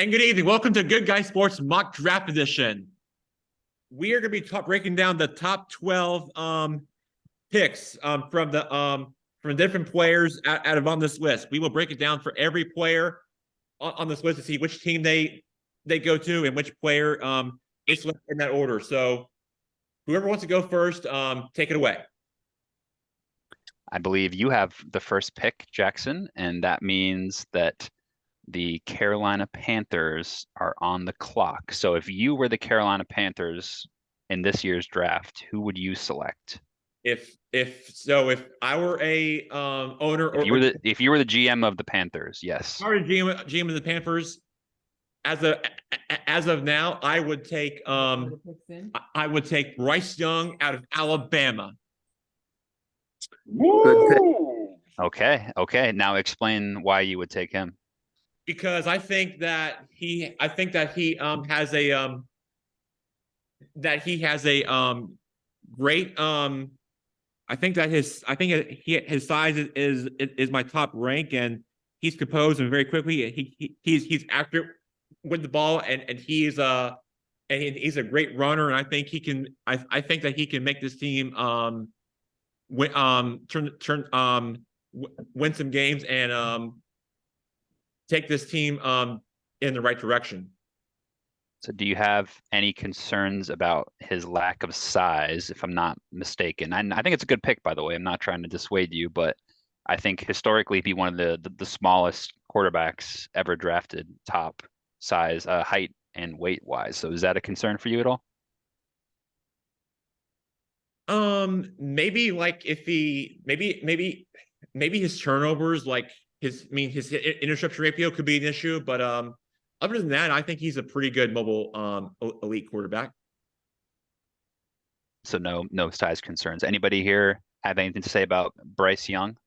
And good evening. Welcome to Good Guy Sports Mock Draft Edition. We are going to be breaking down the top 12 picks from the different players out of on this list. We will break it down for every player on this list to see which team they go to and which player is selected in that order. So whoever wants to go first, take it away. I believe you have the first pick, Jackson, and that means that the Carolina Panthers are on the clock. So if you were the Carolina Panthers in this year's draft, who would you select? If I were a owner, or if you were the GM of the Panthers, yes. I were GM of the Panthers, as of now, I would take Bryce Young out of Alabama. Woo! Okay. Now explain why you would take him. Because I think that he has a great I think that his size is my top rank, and he's composed and very quickly. He's accurate with the ball, and he's a great runner, and I think that he can make this team win some games and take this team in the right direction. So do you have any concerns about his lack of size, if I'm not mistaken? And I think it's a good pick, by the way. I'm not trying to dissuade you, but I think historically he'd be one of the smallest quarterbacks ever drafted, top size, height and weight wise. So is that a concern for you at all? Maybe like if maybe his turnovers, like his interception ratio could be an issue, but other than that, I think he's a pretty good mobile elite quarterback. So no size concerns. Anybody here have anything to say about Bryce Young?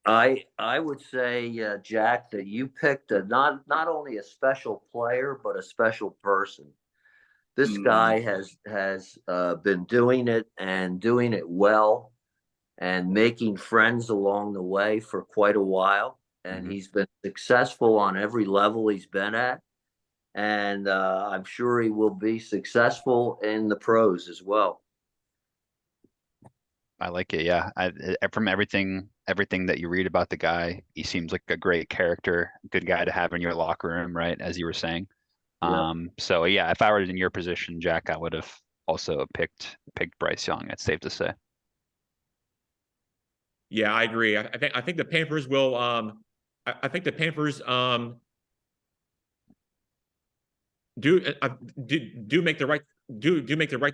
I would say, Jack, that you picked not only a special player but a special person. This guy has been doing it and doing it well, and making friends along the way for quite a while. And he's been successful on every level he's been at. And I'm sure he will be successful in the pros as well. I like it. Yeah. From everything that you read about the guy, he seems like a great character, good guy to have in your locker room, right? As you were saying. Yeah. So yeah, if I were in your position, Jack, I would have also picked Bryce Young. It's safe to say. Yeah, I agree. I think the Panthers will I think the Panthers do make the right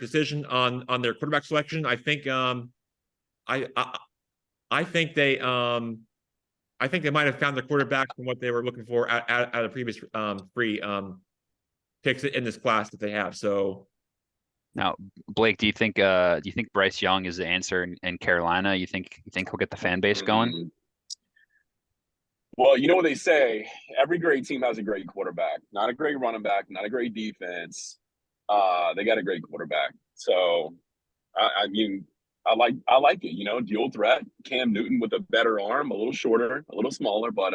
decision on their quarterback selection. I think I think they might have found the quarterback from what they were looking for out of previous free picks in this class that they have. So now, Blake, do you think Bryce Young is the answer in Carolina? You think he'll get the fan base going? Well, you know what they say, every great team has a great quarterback. Not a great running back, not a great defense. They got a great quarterback. So I mean, I like it, dual threat. Cam Newton with a better arm, a little shorter, a little smaller, but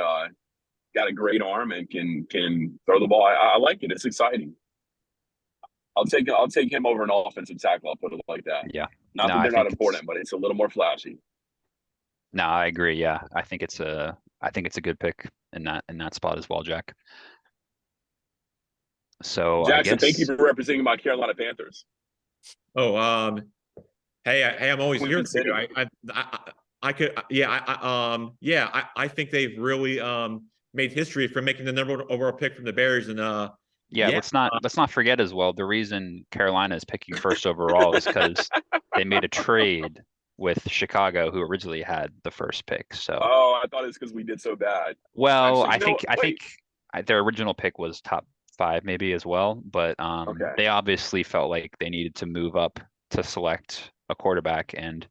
got a great arm and can throw the ball. I like it. It's exciting. I'll take him over an offensive tackle. I'll put it like that. Yeah. Not that they're not important, but it's a little more flashy. No, I agree. Yeah. I think it's a good pick in that spot as well, Jack. So Jackson, thank you for representing my Carolina Panthers. Oh, hey, I'm always here. I think they've really made history from making the number one overall pick from the Bears, and let's not forget as well, the reason Carolina is picking first overall is because they made a trade with Chicago, who originally had the first pick. So I thought it's because we did so bad. Well, actually, I think their original pick was top 5 maybe as well, but they obviously felt like they needed to move up to select a quarterback, and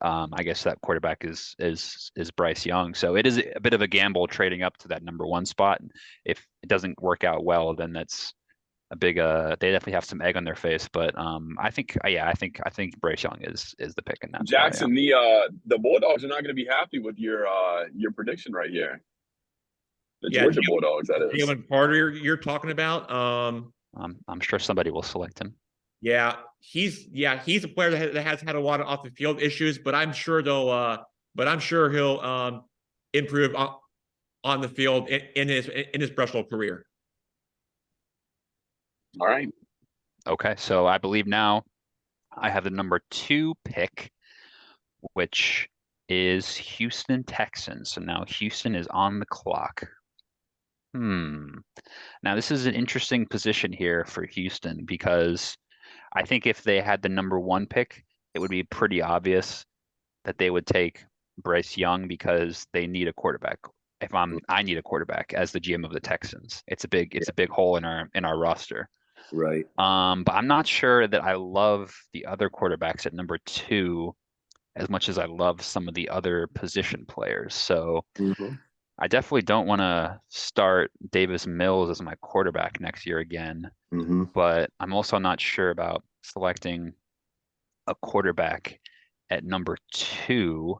I guess that quarterback is Bryce Young. So it is a bit of a gamble trading up to that number 1 spot. If it doesn't work out well, then that's a big they definitely have some egg on their face. But I think Bryce Young is the pick in that Jackson, spot, the Bulldogs are not going to be happy with your prediction right here. The Yeah, Georgia Bulldogs, that is. Jalen Carter you're talking about. I'm sure somebody will select him. Yeah, he's a player that has had a lot of off the field issues, but I'm sure he'll improve on the field in his professional career. All right. Okay, so I believe now I have the number 2 pick, which is Houston Texans. So now Houston is on the clock. Now this is an interesting position here for Houston because I think if they had the number 1 pick, it would be pretty obvious that they would take Bryce Young because they need a quarterback. I need a quarterback as the GM of the Texans. It's a big hole in our roster. Right. But I'm not sure that I love the other quarterbacks at number 2 as much as I love some of the other position players. So I definitely don't want to start Davis Mills as my quarterback next year again. But I'm also not sure about selecting a quarterback at number 2.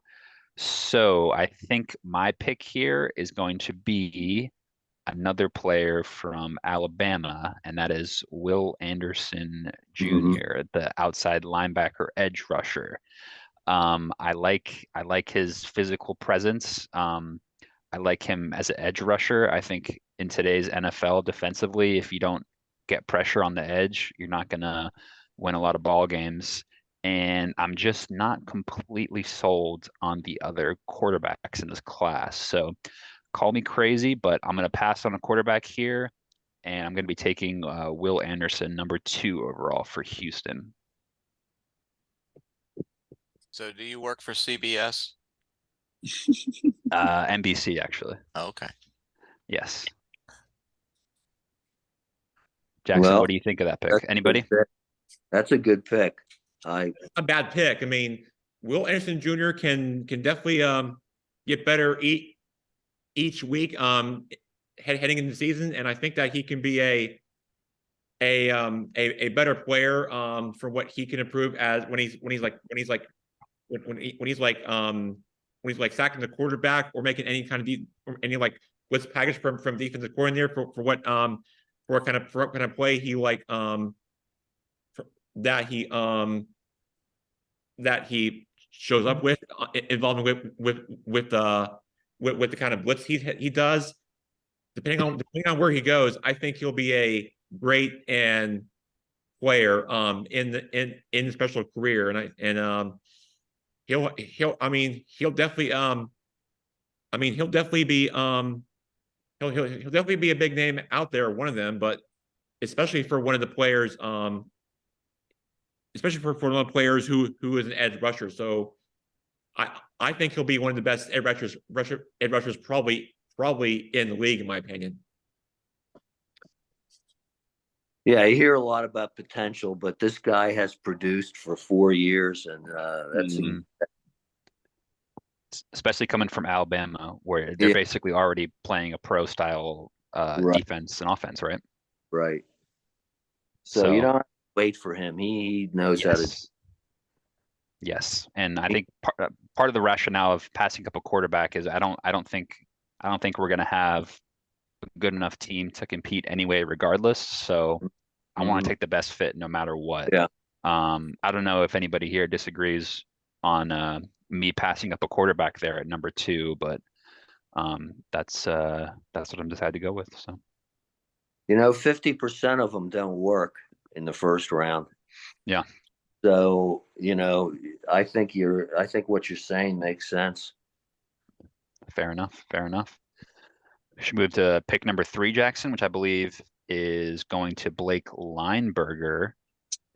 So I think my pick here is going to be another player from Alabama, and that is Will Anderson Jr., the outside linebacker edge rusher. I like his physical presence. I like him as an edge rusher. I think in today's NFL defensively, if you don't get pressure on the edge, you're not gonna win a lot of ball games. And I'm just not completely sold on the other quarterbacks in this class. So call me crazy, but I'm going to pass on a quarterback here, and I'm going to be taking Will Anderson, number 2 overall for Houston. So do you work for CBS? NBC, actually. Oh, okay. Yes. Jackson, what do you think of that pick? Anybody? That's a good pick. A bad pick. I mean, Will Anderson Jr. can definitely get better each week heading into the season, and I think that he can be a better player for what he can improve as when he's sacking the quarterback or making any kind of blitz package from defensive coordinator for what kind of play he that he shows up with involving with the kind of blitz he does. Depending on where he goes, I think he'll be a great and player in the special career, and he'll definitely be a big name out there, one of them, but especially for one of the players especially for one of the players who is an edge rusher. So I think he'll be one of the best edge rushers probably in the league, in my opinion. Yeah, I hear a lot about potential, but this guy has produced for 4 years, and that's especially coming from Alabama, where they're basically already playing a pro style defense and offense, right? Right. So you don't have to wait for him. He knows how to. Yes, and I think part of the rationale of passing up a quarterback is I don't think we're going to have a good enough team to compete anyway, regardless. So I want to take the best fit no matter what. Yeah. I don't know if anybody here disagrees on me passing up a quarterback there at number 2, but that's what I'm decided to go with. So 50% of them don't work in the first round. Yeah. So, I think what you're saying makes sense. Fair enough. We should move to pick number 3, Jackson, which I believe is going to Blake Lineberger,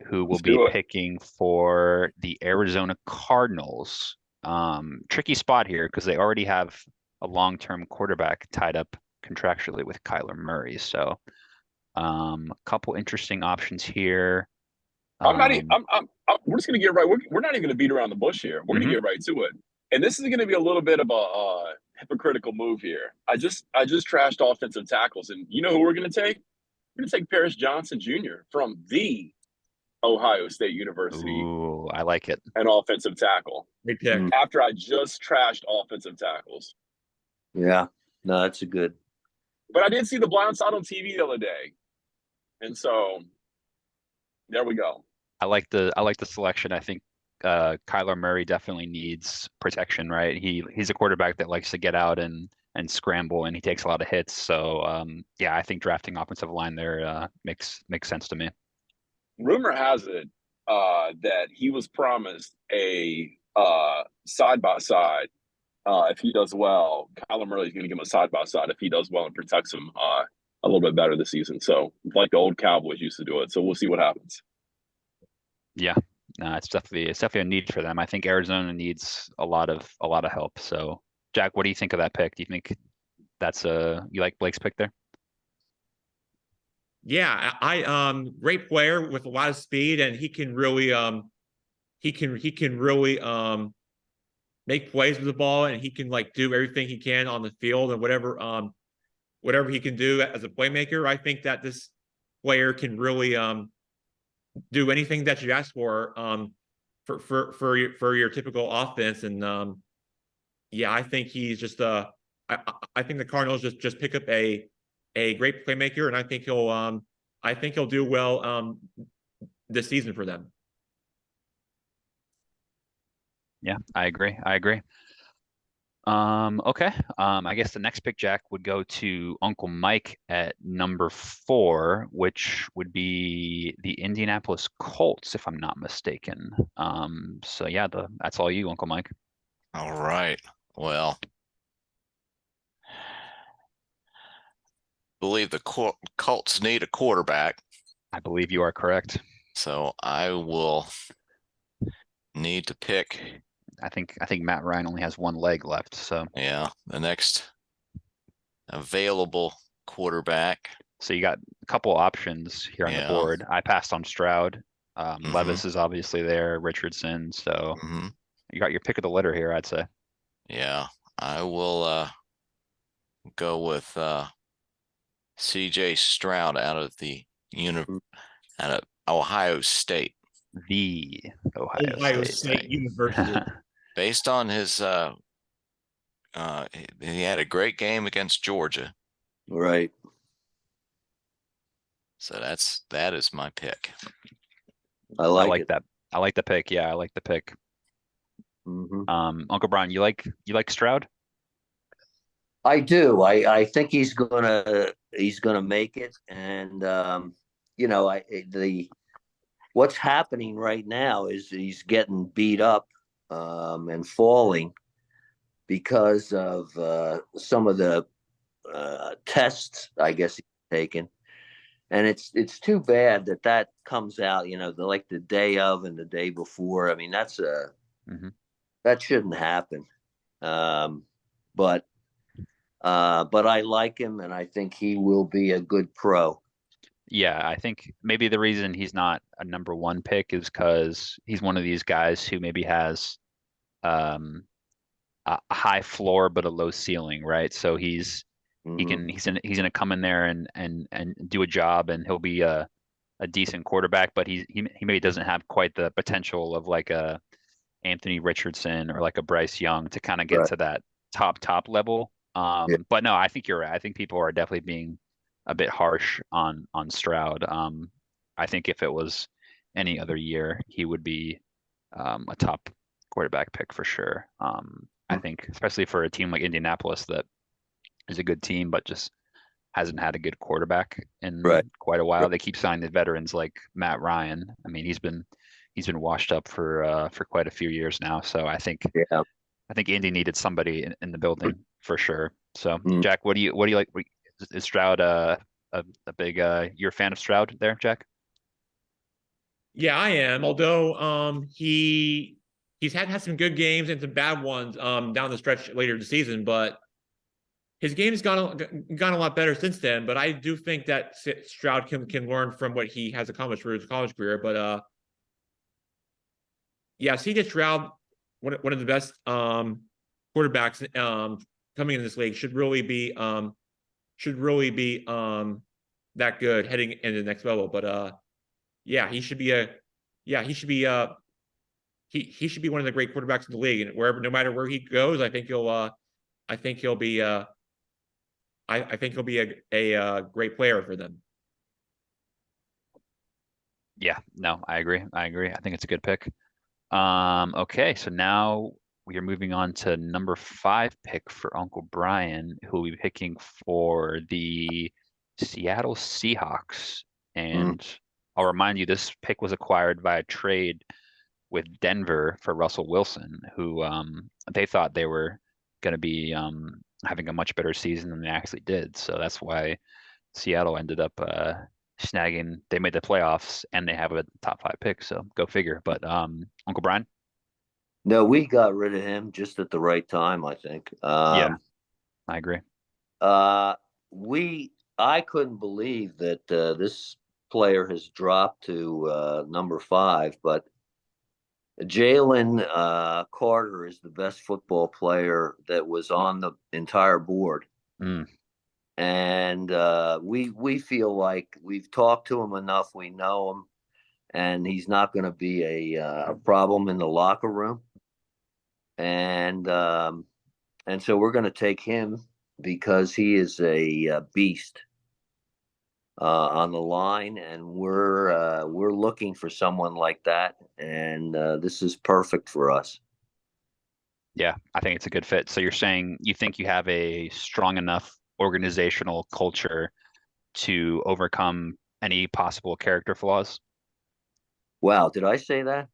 who will be picking for the Arizona Cardinals. Tricky spot here because they already have a long-term quarterback tied up contractually with Kyler Murray. So a couple interesting options here. We're just gonna get right. We're not even gonna beat around the bush here. We're gonna get right to it. And this is gonna be a little bit of a hypocritical move here. I just trashed offensive tackles, and you know who we're gonna take? We're gonna take Paris Johnson Jr. from the Ohio State University. Ooh, I like it. An offensive tackle. Great pick. After I just trashed offensive tackles. Yeah, no, that's a good. But I did see the blind side on TV the other day, and so there we go. I like the selection. I think Kyler Murray definitely needs protection, right? He's a quarterback that likes to get out and scramble, and he takes a lot of hits. So yeah, I think drafting offensive line there makes sense to me. Rumor has it that he was promised a side by side. If he does well, Kyler Murray is going to give him a side by side if he does well and protects him a little bit better this season. So like the old Cowboys used to do it. So we'll see what happens. Yeah, no, it's definitely a need for them. I think Arizona needs a lot of help. So Jack, what do you think of that pick? Do you think that's you like Blake's pick there? Yeah, I great player with a lot of speed, and he can really make plays with the ball, and he can like do everything he can on the field and whatever he can do as a playmaker. I think that this player can really do anything that you ask for your typical offense. And yeah, I think he's just I think the Cardinals just pick up a great playmaker, and I think he'll do well this season for them. Yeah, I agree. Okay. I guess the next pick, Jack, would go to Uncle Mike at number 4, which would be the Indianapolis Colts, if I'm not mistaken. So yeah, that's all you, Uncle Mike. All right. Well, believe the Colts need a quarterback. I believe you are correct. So I will need to pick. I think Matt Ryan only has one leg left. So yeah, the next available quarterback. So you got a couple options here on the board. I passed on Stroud. Levis is obviously there, Richardson. So you got your pick of the litter here, I'd say. Yeah, I will go with CJ Stroud out of Ohio State. The Ohio State University. Based on his he had a great game against Georgia. Right. So that is my pick. I like that. I like the pick. Yeah, I like the pick. Uncle Brian, you like Stroud? I do. I think he's gonna make it, and what's happening right now is he's getting beat up and falling because of some of the tests, I guess, he's taken. And it's too bad that comes out, like the day of and the day before. I mean, that shouldn't happen. But I like him, and I think he will be a good pro. Yeah, I think maybe the reason he's not a number 1 pick is because he's one of these guys who maybe has a high floor but a low ceiling, right? So he's gonna come in there and do a job, and he'll be a decent quarterback, but he maybe doesn't have quite the potential of like a Anthony Richardson or like a Bryce Young to kind of get to that top level. But no, I think you're right. I think people are definitely being a bit harsh on Stroud. I think if it was any other year, he would be a top quarterback pick for sure. I think especially for a team like Indianapolis that is a good team, but just hasn't had a good quarterback in quite a while. They keep signing the veterans like Matt Ryan. I mean, he's been washed up for quite a few years now. So I think Indy needed somebody in the building for sure. So Jack, what do you like? Is Stroud a big you're a fan of Stroud there, Jack? Yeah, I am. Although he's had some good games and some bad ones down the stretch later in the season, but his game has gone a lot better since then. But I do think that Stroud can learn from what he has accomplished for his college career. But yeah, CJ Stroud, one of the best quarterbacks coming in this league, should really be that good heading into the next level. But yeah, he should be one of the great quarterbacks in the league, and no matter where he goes, I think he'll be I think he'll be a great player for them. Yeah, no, I agree. I agree. I think it's a good pick. Okay, so now we are moving on to number 5 pick for Uncle Brian, who will be picking for the Seattle Seahawks. And I'll remind you, this pick was acquired via trade with Denver for Russell Wilson, who they thought they were going to be having a much better season than they actually did. So that's why Seattle ended up snagging. They made the playoffs and they have a top 5 pick. So go figure. But Uncle Brian. No, we got rid of him just at the right time, I think. Yeah, I agree. I couldn't believe that this player has dropped to number 5, but Jalen Carter is the best football player that was on the entire board. And we feel like we've talked to him enough. We know him, and he's not going to be a problem in the locker room. And so we're going to take him because he is a beast on the line, and we're looking for someone like that, and this is perfect for us. Yeah, I think it's a good fit. So you're saying you think you have a strong enough organizational culture to overcome any possible character flaws? Wow, did I say that?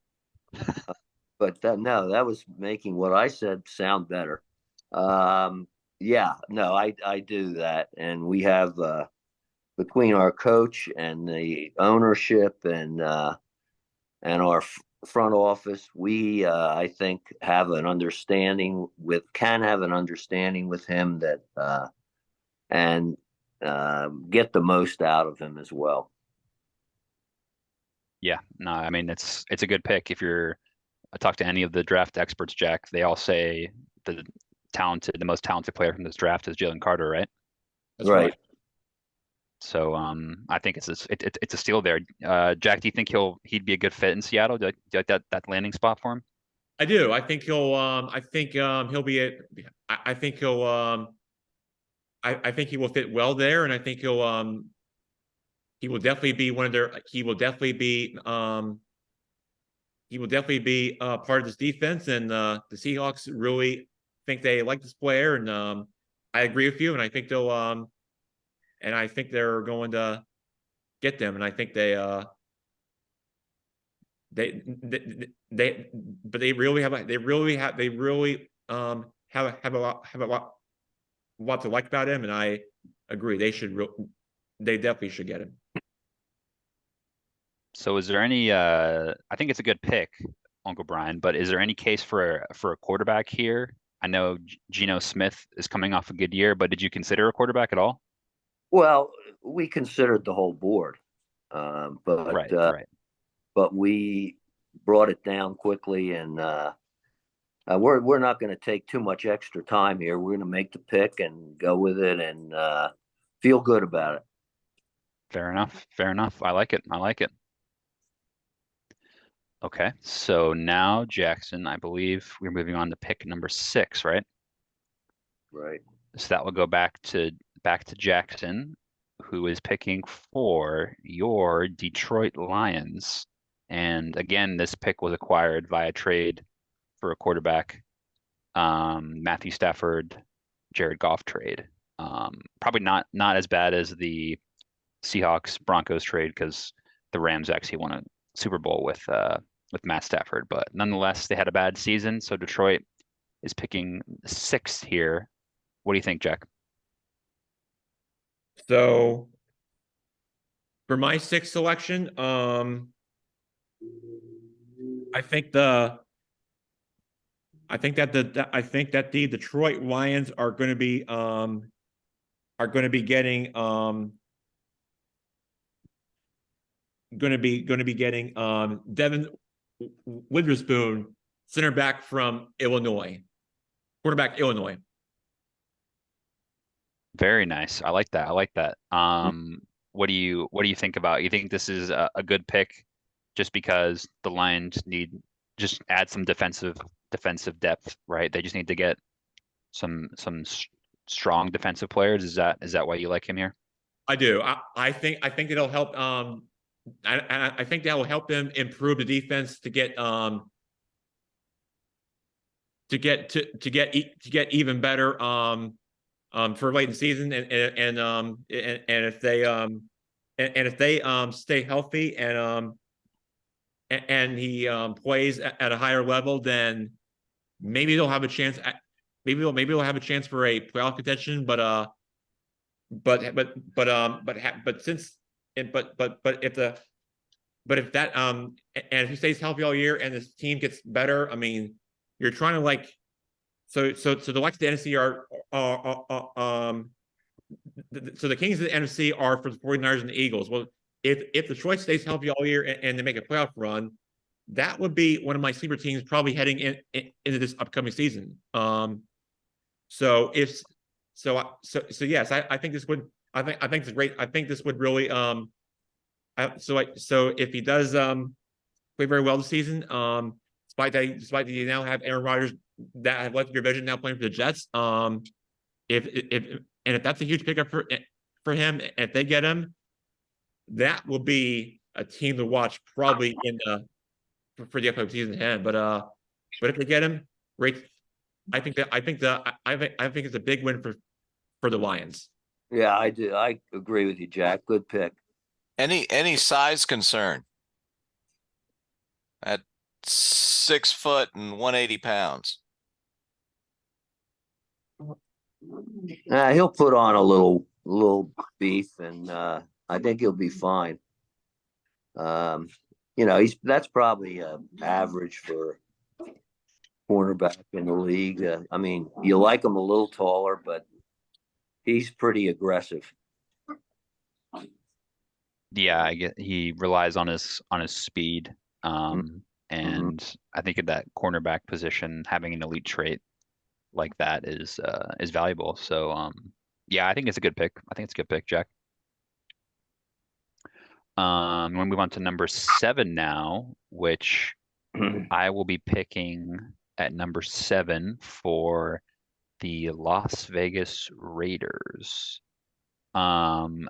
But no, that was making what I said sound better. Yeah, no, I do that, and we have between our coach and the ownership and our front office, we I think have an understanding with him that and get the most out of him as well. Yeah, no, I mean it's a good pick. I talk to any of the draft experts, Jack, they all say the most talented player from this draft is Jalen Carter, right? That's Right. So I think it's a steal there. Jack, do you think he'd be a good fit in Seattle? Do you like that landing spot for him? I do. I think he'll he'll be I think he'll I think he will fit well there, and I think he will definitely be one of their he will definitely be part of this defense, and the Seahawks really think they like this player, and I agree with you, and I think they're going to get them, and I think they but they really have a lot to like about him, and I agree they definitely should get him. So is there any I think it's a good pick, Uncle Brian, but is there any case for a quarterback here? I know Geno Smith is coming off a good year, but did you consider a quarterback at all? Well, we considered the whole board, but right. But we brought it down quickly, and we're not going to take too much extra time here. We're going to make the pick and go with it, and feel good about it. Fair enough. Fair enough. I like it. I like it. Okay, so now Jackson, I believe we're moving on to pick number 6, right? Right. So that will go back to Jackson, who is picking for your Detroit Lions. And again, this pick was acquired via trade for a quarterback, Matthew Stafford, Jared Goff trade. Probably not as bad as the Seahawks Broncos trade because the Rams actually won a Super Bowl with Matt Stafford, but nonetheless they had a bad season. So Detroit is picking 6th here. What do you think, Jack? So for my 6th selection, I think that the Detroit Lions are going to be getting Devin Witherspoon, center back from Illinois, quarterback Illinois. Very nice. I like that. I like that. What do you think about? You think this is a good pick just because the Lions just add some defensive depth, right? They just need to get some strong defensive players. Is that why you like him here? I do. I think it'll help. I think that will help them improve the defense to get to get even better for late in the season, and if they stay healthy and he plays at a higher level, then maybe they'll have a chance. Maybe they'll have a chance for a playoff contention. But since if that and if he stays healthy all year and this team gets better, I mean, you're trying to like so the likes of the NFC are so the Kings of the NFC are for the 49ers and the Eagles. Well, if Detroit stays healthy all year and they make a playoff run, that would be one of my sleeper teams probably heading into this upcoming season. So yes, I think this would I think it's great. I think this would really so if he does play very well this season, despite that you now have Aaron Rodgers that have left your division now playing for the Jets. If that's a huge pickup for him, if they get him, that will be a team to watch probably for the upcoming season ahead. But if they get him, great. I think it's a big win for the Lions. Yeah, I do. I agree with you, Jack. Good pick. Any size concern? At 6 foot and 180 pounds. He'll put on a little beef, and I think he'll be fine. That's probably average for cornerback in the league. I mean, you like him a little taller, but he's pretty aggressive. Yeah, I get he relies on his speed. And I think at that cornerback position, having an elite trait like that is valuable. So yeah, I think it's a good pick. I think it's a good pick, Jack. We'll move on to number 7 now, which I will be picking at number 7 for the Las Vegas Raiders. And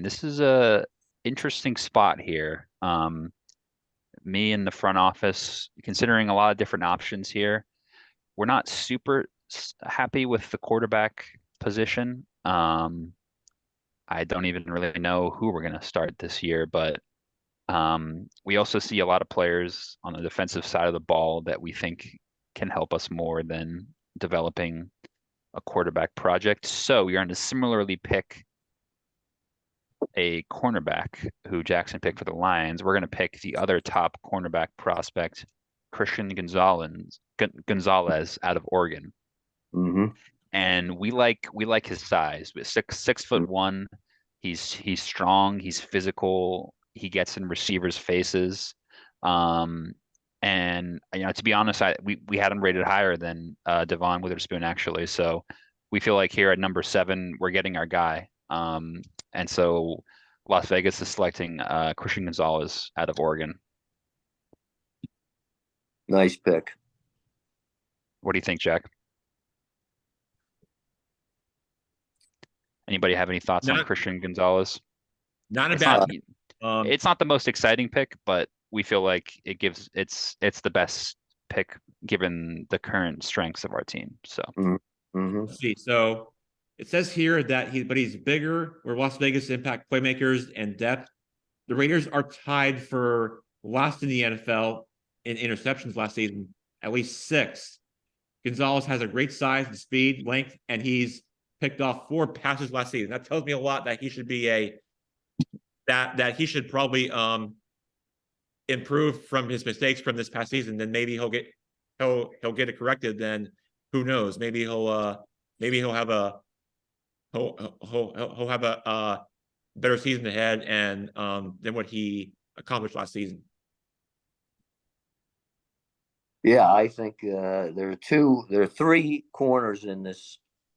this is a interesting spot here. Me in the front office, considering a lot of different options here, we're not super happy with the quarterback position. I don't even really know who we're going to start this year, but we also see a lot of players on the defensive side of the ball that we think can help us more than developing a quarterback project. So we are going to similarly pick a cornerback who Jackson picked for the Lions. We're going to pick the other top cornerback prospect, Christian Gonzalez out of Oregon. And we like his size. 6'1", he's strong, he's physical, he gets in receivers' faces. And to be honest, we had him rated higher than Devon Witherspoon actually. So we feel like here at number 7, we're getting our guy. And so Las Vegas is selecting Christian Gonzalez out of Oregon. Nice pick. What do you think, Jack? Anybody have any thoughts on Christian Gonzalez? Not a bad. It's not the most exciting pick, but we feel like it's the best pick given the current strengths of our team. So let's see. So it says here that he's bigger. Where Las Vegas impact playmakers and depth. The Raiders are tied for last in the NFL in interceptions last season, at least 6. Gonzalez has a great size and speed, length, and he's picked off 4 passes last season. That tells me a lot that he should be that he should probably improve from his mistakes from this past season. Then maybe he'll get it corrected. Then who knows? Maybe he'll have a better season ahead and than what he accomplished last season. Yeah, I think there are 3 corners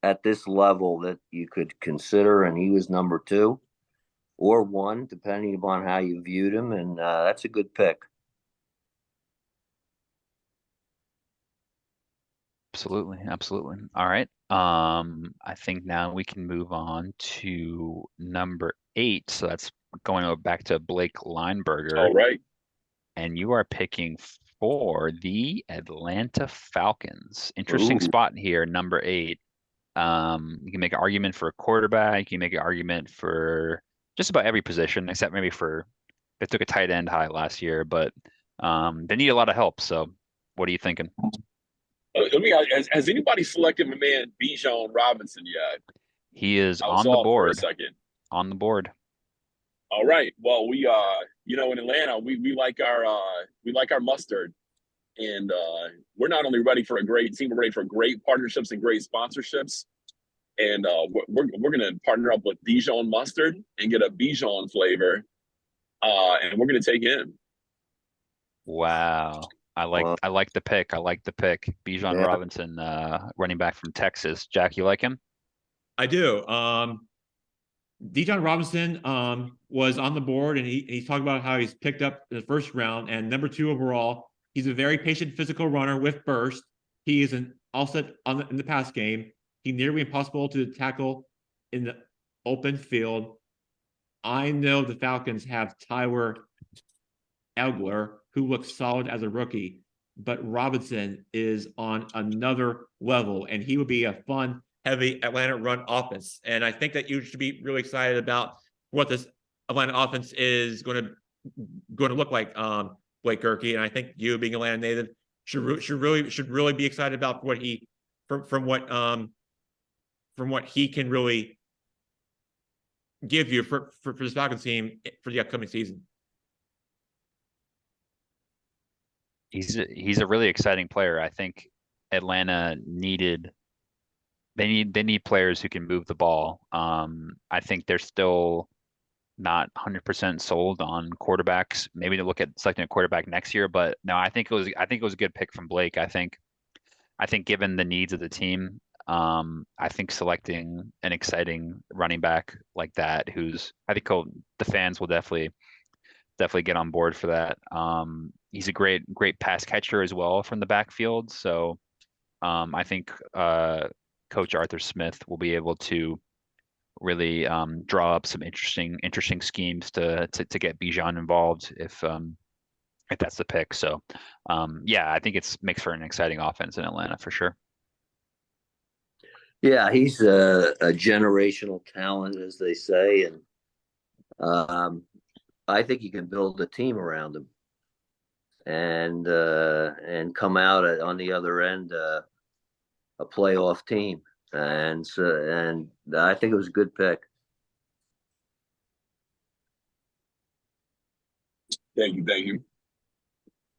at this level that you could consider, and he was number 2 or 1, depending upon how you viewed him, and that's a good pick. Absolutely, absolutely. All right. I think now we can move on to number 8. So that's going back to Blake Lineberger. All right. And you are picking for the Atlanta Falcons. Interesting spot here, number 8. You can make an argument for a quarterback. You can make an argument for just about every position, except maybe for they took a tight end high last year, but they need a lot of help. So, what are you thinking? Let me ask, has anybody selected my man Bijan Robinson yet? He is I was on the off for a board. second. On the board. All right. Well, we in Atlanta, we like our mustard. And we're not only ready for a great team, we're ready for great partnerships and great sponsorships. And we're gonna partner up with Dijon Mustard and get a Bijan flavor. And we're gonna take him. Wow. I like the pick. I like the pick. Bijan Yeah. Robinson, running back from Texas. Jack, you like him? I do. Dijon Robinson was on the board, and he's talking about how he's picked up in the first round and number 2 overall. He's a very patient physical runner with burst. He is an offset in the pass game. He nearly impossible to tackle in the open field. I know the Falcons have Tyler Elgler, who looks solid as a rookie, but Robinson is on another level, and he would be a fun, heavy Atlanta run offense. And I think that you should be really excited about what this Atlanta offense is going to look like, Blake Gerke. And I think you, being Atlanta native, should really be excited about what he from what he can really give you for this Falcons team for the upcoming season. He's a really exciting player. I think Atlanta they need players who can move the ball. I think they're still not 100% sold on quarterbacks. Maybe to look at selecting a quarterback next year, but no, I think it was a good pick from Blake. I think given the needs of the team, I think selecting an exciting running back like that, the fans will definitely get on board for that. He's a great pass catcher as well from the backfield. So I think Coach Arthur Smith will be able to really draw up some interesting schemes to get Bijan involved if that's the pick. So yeah, I think it makes for an exciting offense in Atlanta for sure. Yeah, he's a generational talent, as they say, and I think you can build a team around him and come out on the other end a playoff team. And I think it was a good pick. Thank you.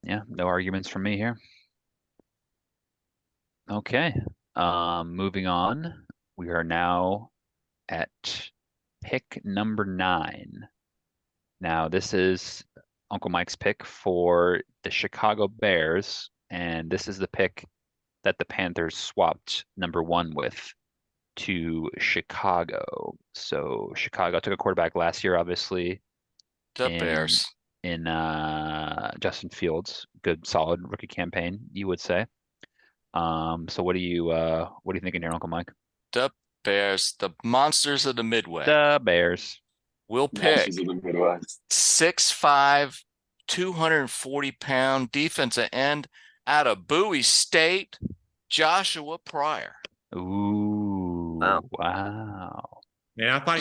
Yeah, no arguments from me here. Okay. Moving on. We are now at pick number 9. Now, this is Uncle Mike's pick for the Chicago Bears, and this is the pick that the Panthers swapped number 1 with to Chicago. So Chicago took a quarterback last year, obviously. The Bears. In Justin Fields. Good, solid rookie campaign, you would say. So what do you thinking here, Uncle Mike? The Bears, the monsters of the Midway. The Bears. We'll pick 6'5", 240-pound defensive end out of Bowie State, Joshua Pryor. Ooh, wow. Man, I thought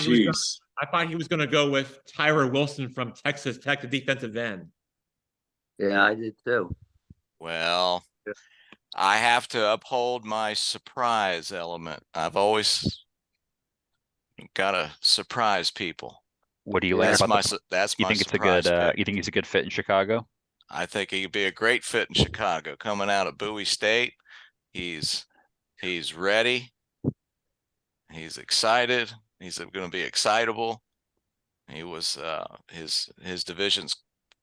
he was going to go with Tyler Wilson from Texas Tech, the defensive end. Yeah, I did too. Well, I have to uphold my surprise element. I've always got to surprise people. What do you like about that's you my think it's surprise a good pick. you think he's a good fit in Chicago? I think he'd be a great fit in Chicago. Coming out of Bowie State, he's ready. He's excited. He's going to be excitable. He was his division's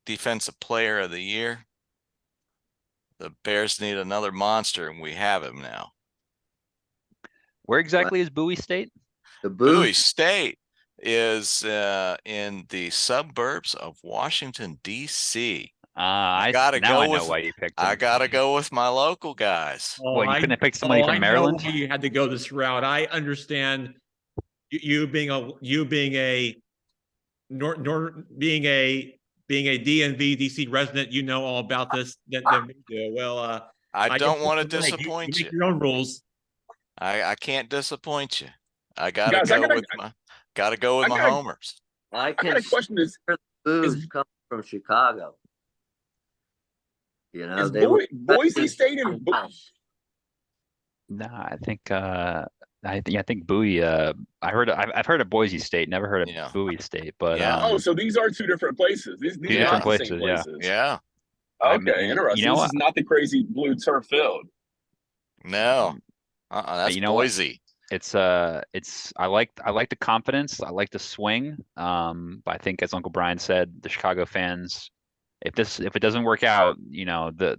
defensive player of the year. The Bears need another monster, and we have him now. Where exactly is Bowie State? The Bowie State is in the suburbs of Washington, D.C. gotta now I go know with- why you picked I him. gotta go with my local guys. What, you couldn't have picked somebody from I know Maryland? why you had to go this route. I understand you being a being a DMV DC resident. You know all about this than we do. Well, I guess don't want to you're right. disappoint You you. make your own rules. I can't disappoint you. I gotta Guys, go with my homers. I got a can question. see where the booze comes from Chicago. You know, Is they were Boise State and No, I think I think Bowie. I've heard of Boise State, never heard of Yeah. Bowie State, but Yeah. so these are two different places. These Two are different not the same places, yeah. places. Yeah. I Okay, mean, interesting. you know This what? is not the crazy blue turf field. No. That's You know what? Boise. It's I like the confidence, I like the swing. But I think, as Uncle Brian said, the Chicago fans, if it doesn't work out, the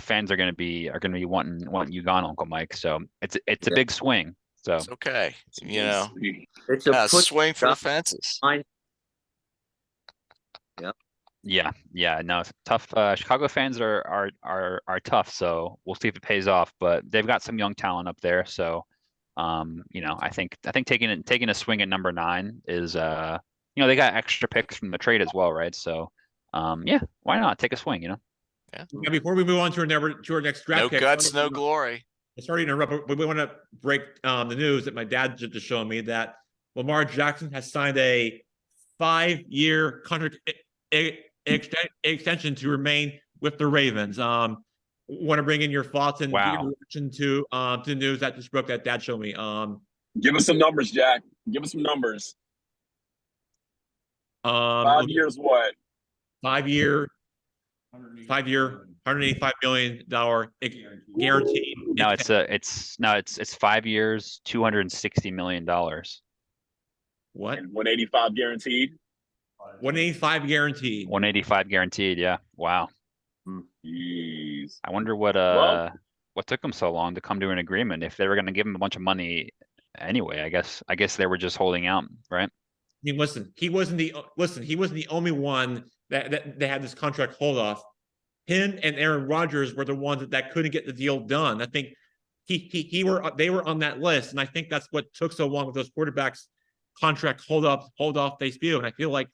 fans are gonna be wanting you gone, Uncle Mike. So it's a big swing. So It's okay. It's a push swing for the job. fences. yeah, no, it's tough. Chicago fans are tough. So we'll see if it pays off. But they've got some young talent up there. So I think taking a swing at number 9 is they got extra picks from the trade as well, right? So yeah, why not take a swing? Now, before we move on to our next draft No pick, guts, no glory. sorry to interrupt, but we want to break the news that my dad just showed me that Lamar Jackson has signed a 5-year contract extension to remain with the Ravens. Want to bring in your thoughts and Wow. your reaction to the news that just broke that dad showed me. Give us some numbers, Jack. Give us some numbers. 5 years, what? 5-year, $185 million guaranteed. No, it's 5 years, $260 million. What? And 185 guaranteed. 185 guaranteed. 185 guaranteed. Yeah. Wow. Jeez. I wonder what took them so long to come to an agreement. If they were going to give him a bunch of money anyway, I guess they were just holding out, right? I mean, listen, he wasn't the only one that they had this contract hold off. Him and Aaron Rodgers were the ones that couldn't get the deal done. I think they were on that list, and I think that's what took so long with those quarterbacks contract hold off debut. And I feel like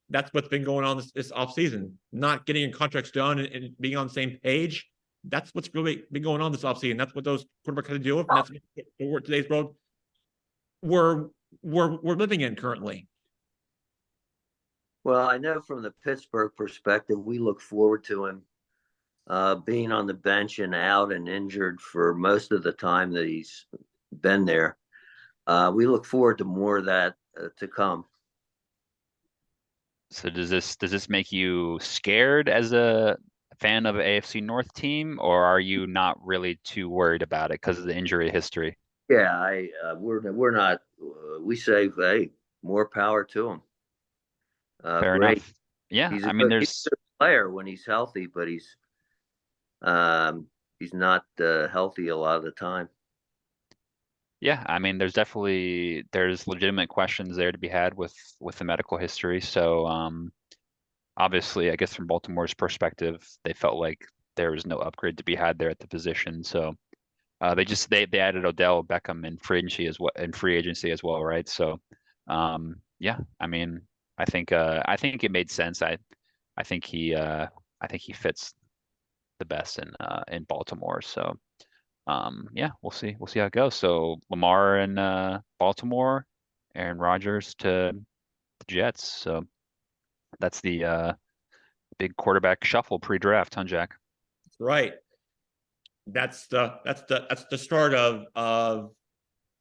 that's what's been going on this offseason, not getting contracts done and being on the same page. That's what's really been going on this offseason. That's what those quarterbacks had to deal with, and that's what today's world we're living in currently. Well, I know from the Pittsburgh perspective, we look forward to him being on the bench and out and injured for most of the time that he's been there. We look forward to more of that to come. So does this make you scared as a fan of an AFC North team, or are you not really too worried about it because of the injury history? Yeah, we're not. We say, hey, more power to him. Fair great. enough. Yeah, He's I mean, he's a good player when he's healthy, but he's not healthy a lot of the time. Yeah, I mean, there's legitimate questions there to be had with the medical history. So obviously, I guess from Baltimore's perspective, they felt like there was no upgrade to be had there at the position. So they added Odell Beckham in free agency as well, right? So yeah, I mean, I think it made sense. I think he fits the best in Baltimore. So yeah, we'll see how it goes. So Lamar in Baltimore, Aaron Rodgers to the Jets. So that's the big quarterback shuffle pre-draft, huh, Jack? Right. That's the start of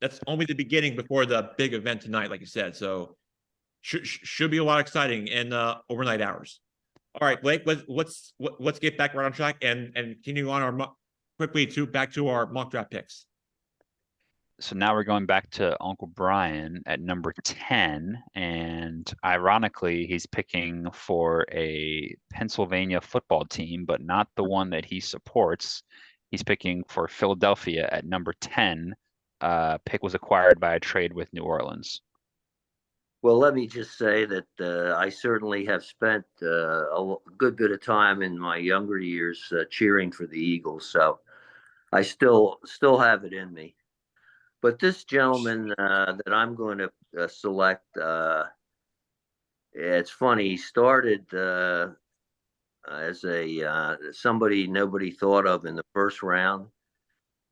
that's only the beginning before the big event tonight, like you said. So should be a lot exciting in overnight hours. All right, Blake, let's get back right on track and continue on back to our mock draft picks. So now we're going back to Uncle Brian at number 10, and ironically, he's picking for a Pennsylvania football team, but not the one that he supports. He's picking for Philadelphia at number 10. Pick was acquired by a trade with New Orleans. Well, let me just say that I certainly have spent good bit of time in my younger years cheering for the Eagles, so I still have it in me. But this gentleman that I'm going to select, it's funny. He started as a somebody nobody thought of in the first round,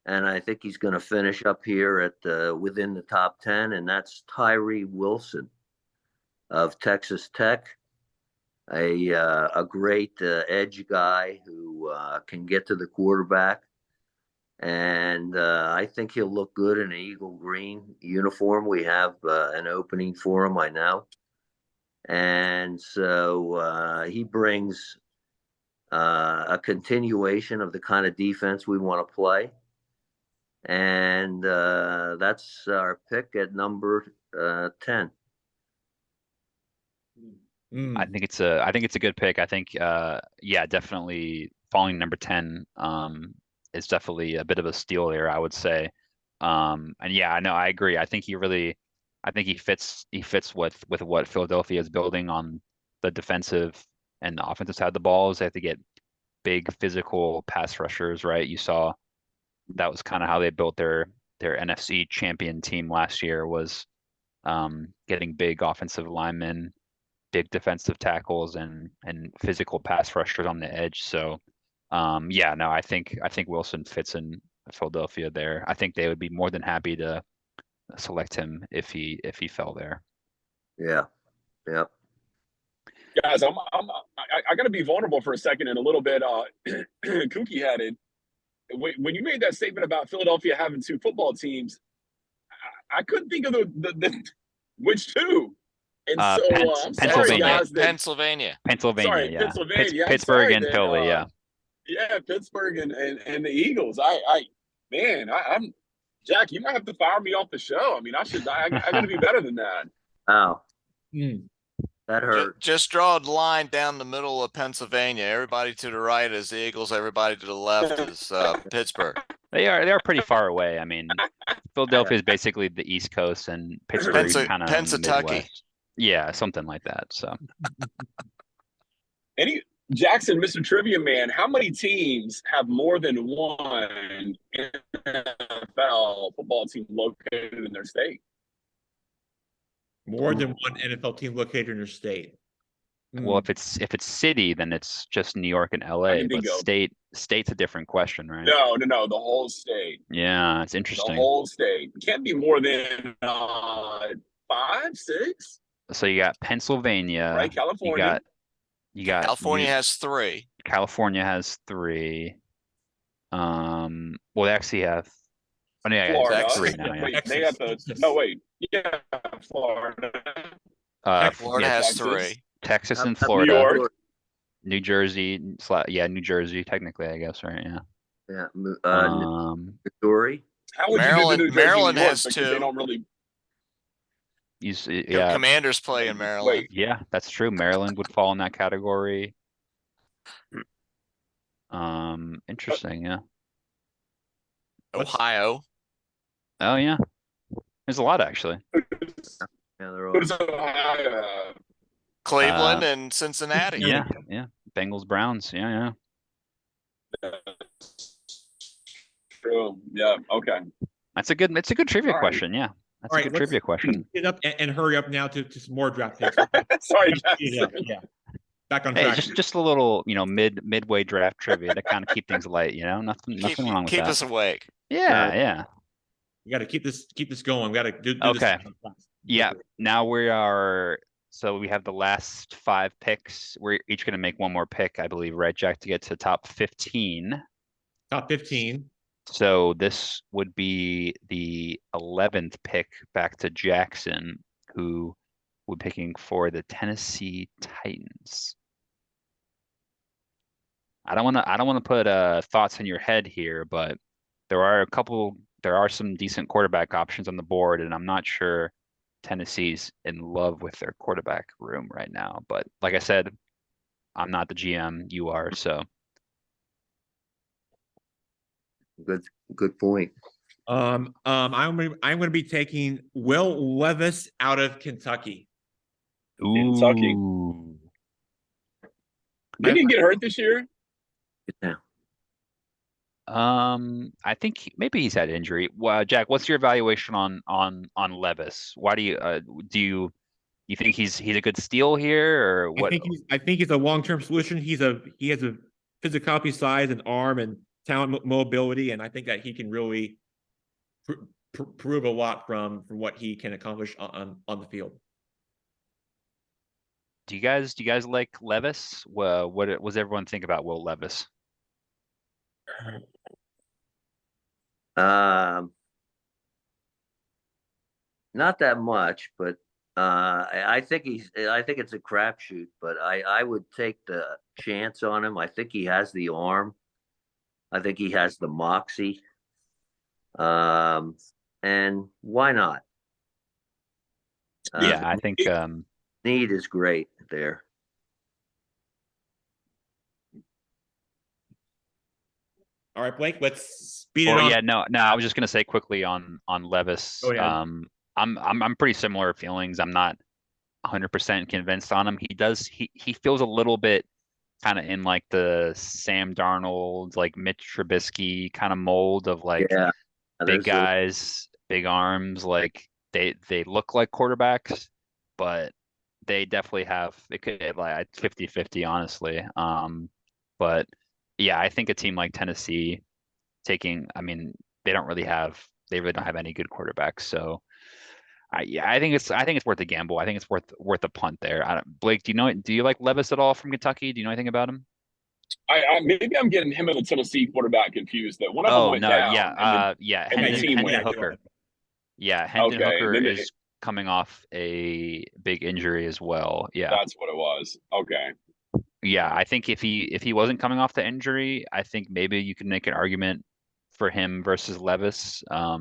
and I think he's going to finish up here at within the top 10, and that's Tyree Wilson of Texas Tech, a great edge guy who can get to the quarterback, and I think he'll look good in an Eagle Green uniform. We have an opening for him, I know, and so he brings a continuation of the kind of defense we want to play, and that's our pick at number 10. I think it's a good pick. I think yeah, definitely falling number 10 is definitely a bit of a steal there, I would say. And yeah, I know, I agree. I think he fits with what Philadelphia is building on the defensive and the offensive side of the ball. Is they have to get big physical pass rushers, right? You saw that was kind of how they built their NFC champion team last year, was getting big offensive linemen, big defensive tackles, and physical pass rushers on the edge. So yeah, no, I think Wilson fits in Philadelphia there. I think they would be more than happy to select him if he fell there. Yeah. Guys, I got to be vulnerable for a second and a little bit kooky headed. When you made that statement about Philadelphia having 2 football teams, I couldn't think of the which 2. And so I'm sorry, guys. Pennsylvania. Sorry, yeah. Pennsylvania. Pittsburgh and Philly, yeah. Yeah, Pittsburgh and the Eagles. I'm Jack. You might have to fire me off the show. I mean, I got to be better than that. Oh, that hurt. Just draw a line down the middle of Pennsylvania. Everybody to the right is the Eagles. Everybody to the left is Pittsburgh. They are pretty far away. I mean, Philadelphia is basically the East Coast, and Pittsburgh is kind of Pennsatucky. Yeah, something like that. So, Jackson, Mr. Trivia Man, how many teams have more than one NFL football team located in their state? More than one NFL team located in your state. well, if it's city, then it's just New York and LA. But state's a different question, right? No, the whole state. Yeah, it's interesting. The whole state. It can't be more than 5, 6. So you got Pennsylvania, right? California. You got California has 3. California has 3. Well, they actually have. Oh, yeah, Florida. 3 now. Yeah. Wait, they have yeah, Florida. Florida has 3. Texas and New Florida, York. New Jersey, New Jersey, technically, I guess, right? Yeah. Yeah. Missouri. How would Maryland- you do New Jersey, Maryland New York, has because 2. They don't really. Yeah, Commanders play in Maryland. Wait. yeah, that's true. Maryland would fall in that category. Interesting, yeah. Ohio. Oh yeah, there's a lot actually. Yeah, they're all. What is Ohio? Cleveland and Cincinnati. Yeah. Bengals, Browns. Yeah. True. Yeah. Okay. It's a good trivia All right. question. Yeah, that's All a right, good trivia question. Get up and hurry up now to some more draft picks. Sorry, Yeah, Jackson. yeah. Back on Hey, track. just a little, midway draft trivia to kind of keep things light. Nothing wrong with Keep that. us awake. Yeah. We got to keep this going. We got to do Okay. this. Yeah. Now so we have the last 5 picks. We're each going to make one more pick, I believe, right, Jack, to get to top 15. Top 15. So this would be the 11th pick back to Jackson, who would be picking for the Tennessee Titans. I don't want to put thoughts in your head here, but there are some decent quarterback options on the board, and I'm not sure Tennessee's in love with their quarterback room right now. But like I said, I'm not the GM, you are, so. Good point. I'm going to be taking Will Levis out of Kentucky. Kentucky. Ooh. Didn't he get hurt this year? Yeah. I think maybe he's had injury. Well, Jack, what's your evaluation on Levis? Why do you think he's a good steal here, or what? I think he's a long-term solution. He has a physicality, size, and arm, and talent, mobility, and I think that he can really prove a lot from what he can accomplish on the field. Do you guys like Levis? Well, what does everyone think about Will Levis? Not that much, but I think I think it's a crapshoot, but I would take the chance on him. I think he has the arm. I think he has the moxie. And why not? Yeah, I think Need is great there. All right, Blake, let's speed it on. Yeah, no, I was just gonna say quickly on Levis. I'm pretty similar feelings. I'm not 100% convinced on him. He feels a little bit kind of in like the Sam Darnold, like Mitch Trubisky kind of mold of like big guys, big arms. Like they look like quarterbacks, but they definitely have, it could like 50-50 honestly. But yeah, I think a team like Tennessee I mean, they really don't have any good quarterbacks. So I think it's worth a gamble. I think it's worth a punt there. Blake, do you like Levis at all from Kentucky? Do you know anything about him? Maybe I'm getting him and the Tennessee quarterback confused. That one of them went down. Hendon Hooker. Yeah, Hendon Hooker is coming off a big injury as well. Yeah, that's what it was. Okay. Yeah, I think if he wasn't coming off the injury, I think maybe you could make an argument for him versus Levis. I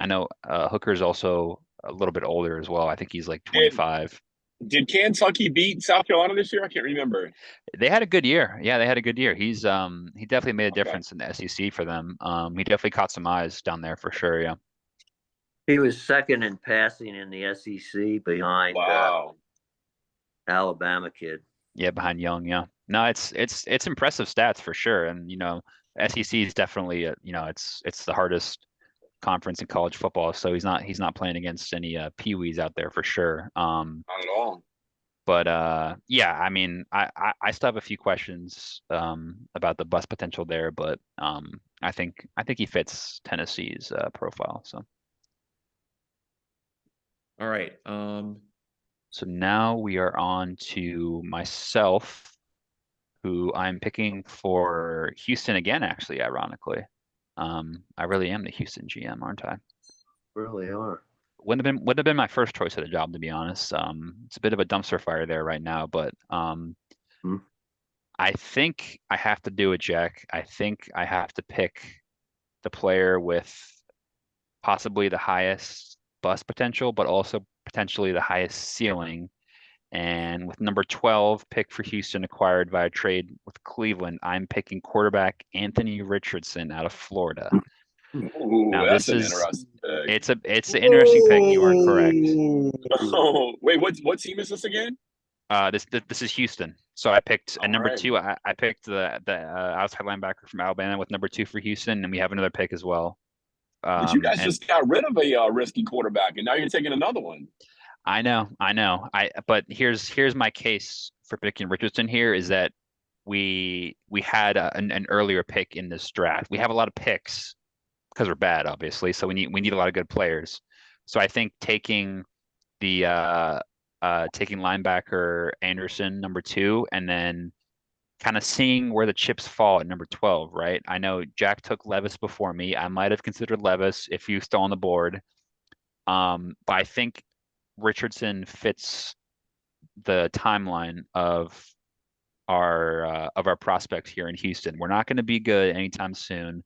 know Hooker is also a little bit older as well. I think he's like 25. Did Kentucky beat South Carolina this year? I can't remember. They had a good year. Yeah, they had a good year. He definitely made a difference in the SEC for them. He definitely caught some eyes down there for sure. Yeah. He was second in passing in the SEC behind Alabama kid. Yeah, behind Young. Yeah. No, it's impressive stats for sure. And SEC is definitely it's the hardest conference in college football. So he's not playing against any peewees out there for sure. Not at all. But yeah, I mean, I still have a few questions about the bust potential there, but I think he fits Tennessee's profile. So. All right. So now we are on to myself, who I'm picking for Houston again, actually, ironically. I really am the Houston GM, aren't I? Really are. Wouldn't have been my first choice of the job, to be honest. It's a bit of a dumpster fire there right now, but I think I have to do it, Jack. I think I have to pick the player with possibly the highest bust potential, but also potentially the highest ceiling. And with number 12 pick for Houston, acquired via trade with Cleveland, I'm picking quarterback Anthony Richardson out of Florida. Ooh, now that's this is interesting pick. It's an interesting pick. You are correct. Oh, wait, what team is this again? This is Houston. So I picked at number 2. I picked the outside linebacker from Alabama with number 2 for Houston, and we have another pick as well. But you guys just got rid of a risky quarterback, and now you're taking another one. I know. But here's my case for picking Richardson here is that we had an earlier pick in this draft. We have a lot of picks because we're bad, obviously. So we need a lot of good players. So I think taking linebacker Anderson number 2, and then kind of seeing where the chips fall at number 12, right? I know Jack took Levis before me. I might have considered Levis if you still on the board. But I think Richardson fits the timeline of our prospects here in Houston. We're not going to be good anytime soon.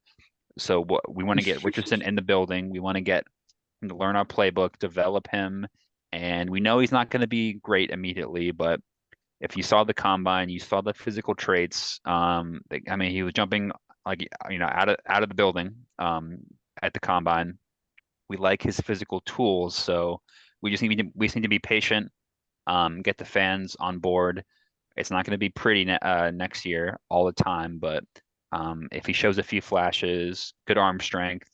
So we want to get Richardson in the building. We want to get him to learn our playbook, develop him. And we know he's not going to be great immediately, but if you saw the combine, you saw the physical traits. I mean, he was jumping like out of the building at the combine. We like his physical tools, so we just need to be patient. get the fans on board. It's not going to be pretty next year all the time, but if he shows a few flashes, good arm strength,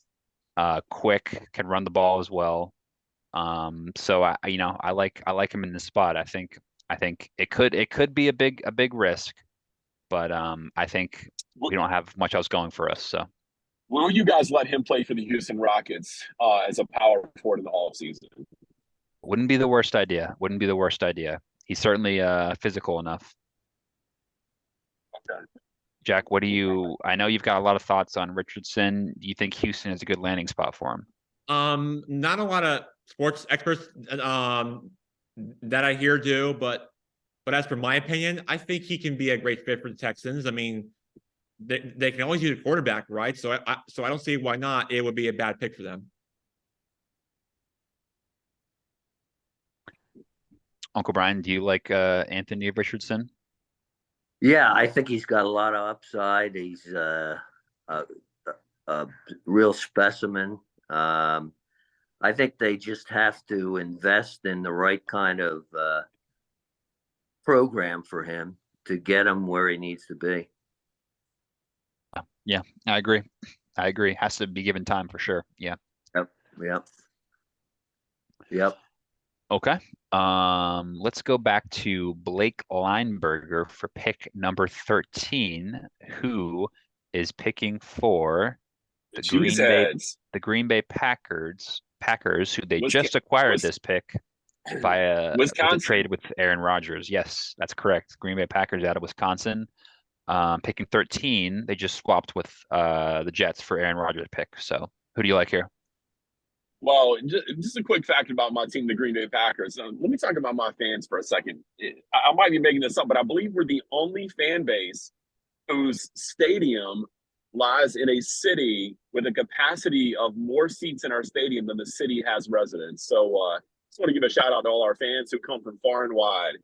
quick, can run the ball as well. So I like him in this spot. I think it could be a big risk, but I think we don't have much else going for us. So will you guys let him play for the Houston Rockets as a power forward in the offseason? wouldn't be the worst idea. Wouldn't be the worst idea. He's certainly physical enough. Okay. Jack, what do you? I know you've got a lot of thoughts on Richardson. Do you think Houston is a good landing spot for him? Not a lot of sports experts that I hear do, but as for my opinion, I think he can be a great fit for the Texans. I mean, they can always use a quarterback, right? So I don't see why not. It would be a bad pick for them. Uncle Brian, do you like Anthony Richardson? Yeah, I think he's got a lot of upside. He's a real specimen. I think they just have to invest in the right kind of program for him to get him where he needs to be. Yeah, I agree. I agree. Has to be given time for sure. Yeah. Yep. Okay. Let's go back to Blake Lineberger for pick number 13, who is picking for the Green Bay Packers, who they just acquired this pick via with a trade with Aaron Rodgers. Yes, that's correct. Green Bay Packers out of Wisconsin. Picking 13, they just swapped with the Jets for Aaron Rodgers pick. So who do you like here? Well, just a quick fact about my team, the Green Bay Packers. Let me talk about my fans for a second. I might be making this up, but I believe we're the only fan base whose stadium lies in a city with a capacity of more seats in our stadium than the city has residents. So just want to give a shout out to all our fans who come from far and wide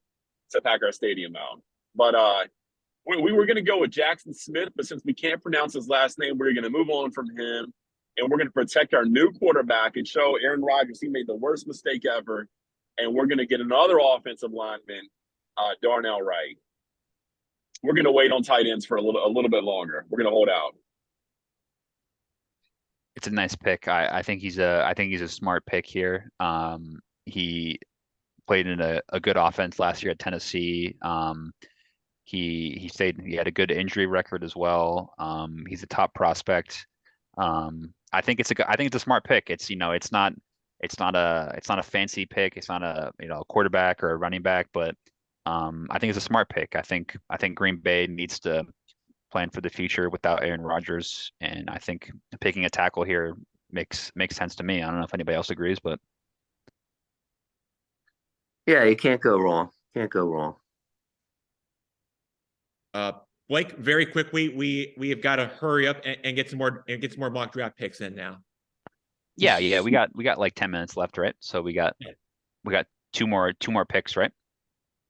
to pack our stadium out. But we were going to go with Jackson Smith, but since we can't pronounce his last name, we're going to move on from him. And we're going to protect our new quarterback and show Aaron Rodgers he made the worst mistake ever. And we're going to get another offensive lineman, Darnell Wright. We're going to wait on tight ends for a little bit longer. We're going to hold out. It's a nice pick. I think he's a smart pick here. He played in a good offense last year at Tennessee. He had a good injury record as well. He's a top prospect. I think it's a smart pick. It's not a fancy pick. It's not a quarterback or a running back, but I think it's a smart pick. I think Green Bay needs to plan for the future without Aaron Rodgers, and I think picking a tackle here makes sense to me. I don't know if anybody else agrees, but yeah, you can't go wrong. Blake, very quickly, we have got to hurry up and get some more mock draft picks in now. Yeah, we got like 10 minutes left, right? So we got two more picks, right?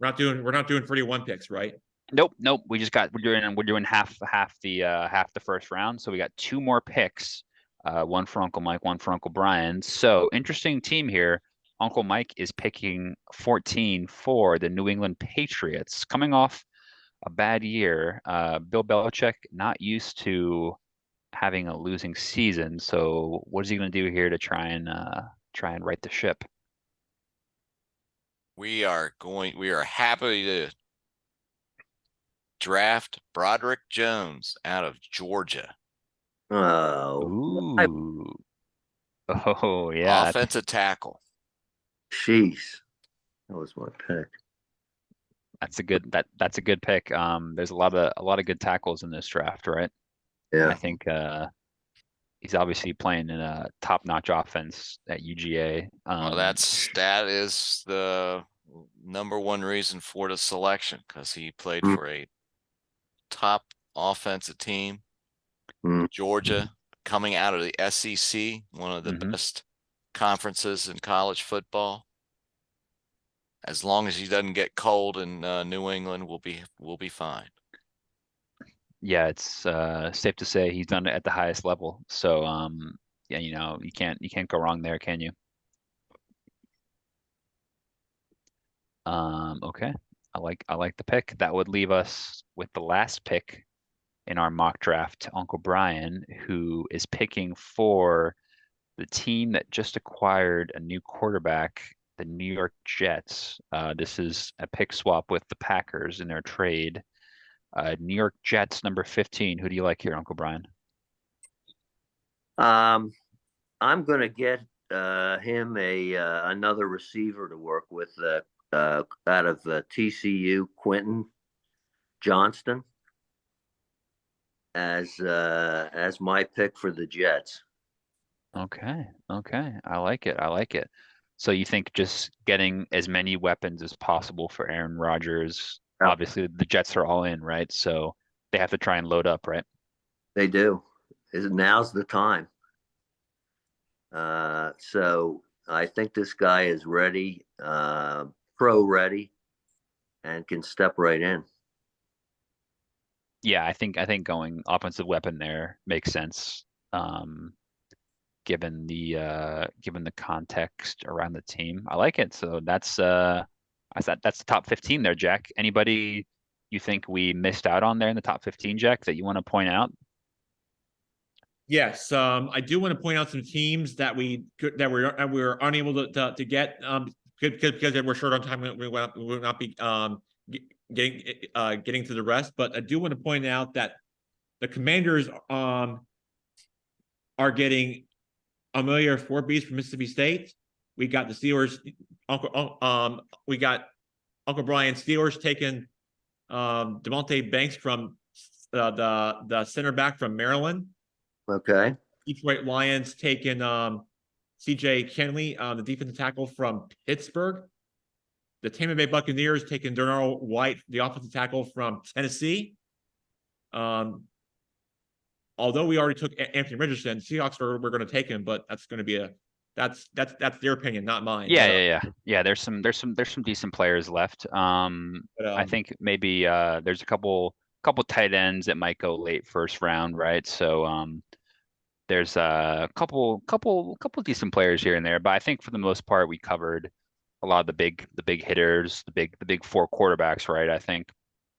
We're not doing 31 picks, right? Nope. We're doing half the first round. So we got two more picks. One for Uncle Mike, one for Uncle Brian. So interesting team here. Uncle Mike is picking 14 for the New England Patriots, coming off a bad year. Bill Belichick not used to having a losing season. So what is he going to do here to try and right the ship? We are happy to draft Broderick Jones out of Georgia. Oh, Yeah. Offensive tackle. Jeez, that was my pick. That's a good pick. There's a lot of good tackles in this draft, right? Yeah. I think he's obviously playing in a top-notch offense at UGA. Well, that is the number one reason for the selection, because he played for a top offensive team. Georgia, coming out of the SEC, one of the best conferences in college football. As long as he doesn't get cold in New England, we'll be fine. Yeah, it's safe to say he's done it at the highest level. So yeah, you can't go wrong there, can you? Okay. I like the pick. That would leave us with the last pick in our mock draft, Uncle Brian, who is picking for the team that just acquired a new quarterback, the New York Jets. This is a pick swap with the Packers in their trade. New York Jets, number 15. Who do you like here, Uncle Brian? I'm gonna get him another receiver to work with out of TCU, Quentin Johnston, as my pick for the Jets. Okay, okay. I like it. I like it. So you think just getting as many weapons as possible for Aaron Rodgers? Yeah. Obviously, the Jets are all in, right? So they have to try and load up, right? They do. Now's the time. So I think this guy is ready, pro ready, and can step right in. Yeah, I think going offensive weapon there makes sense. Given the context around the team. I like it. So that's the top 15 there, Jack. Anybody you think we missed out on there in the top 15, Jack, that you want to point out? Yes, I do want to point out some teams that we were unable to get because we're short on time. We will not be getting to the rest, but I do want to point out that the Commanders are getting Amelia Forbees from Mississippi State. We got the Steelers. We got Uncle Brian Steelers taking Demonte Banks from the center back from Maryland. Okay. Detroit Lions taking CJ Kenley, the defensive tackle from Pittsburgh. The Tampa Bay Buccaneers taking Darnell White, the offensive tackle from Tennessee. Although we already took Anthony Richardson, Seahawks we're going to take him, but that's going to be that's their opinion, not mine. Yeah. There's some decent players left. I think maybe there's a couple tight ends that might go late first round, right? So there's a couple decent players here and there, but I think for the most part we covered a lot of the big hitters, the big four quarterbacks, right? I think